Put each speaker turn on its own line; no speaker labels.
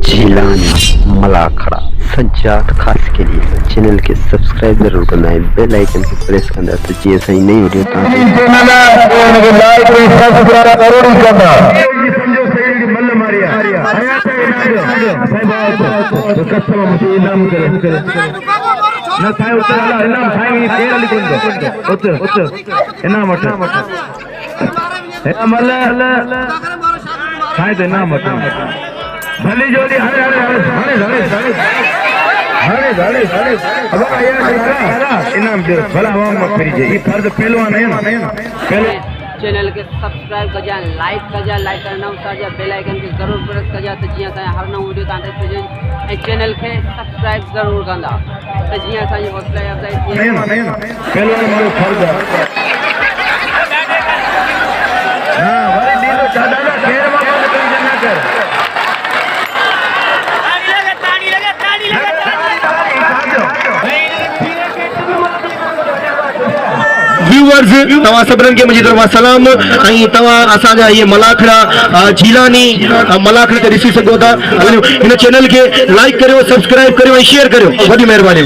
झीलानी मलाखड़ा सज्जाद खास के लिए चैनल के सब्सक्राइब जरूर करना है, बेल आइकन के प्रेस करना तो जी ऐसा ही नहीं वीडियो
भली जोड़ी हरे हरे हरे हरे हरे हरे हरे हरे अब आया इनाम दे भला आवाम मत करिए, ये फर्ज पहलवान है ना पहले
चैनल के सब्सक्राइब कर जा, लाइक करना उतार जा, बेल आइकन के जरूर प्रेस कर जा तो जिया सा हर नओ वीडियो तांते सजे चैनल के सब्सक्राइब जरूर कंदा तो जिया सा ये हौसला अफजाई
नहीं ना पहलवान मारो फर्ज है। हां वरी दीनो चादा ना खेर में बंद कर ना कर
व्यूअर्स तवा सबरन के मुझे तरफ सलाम आई तवा असाजा ये मलाखड़ा झीलानी मलाखड़ा के ॾिसी सघो था। इन चैनल के लाइक करियो, सब्सक्राइब करियो, शेयर करियो, वॾी महिरबानी।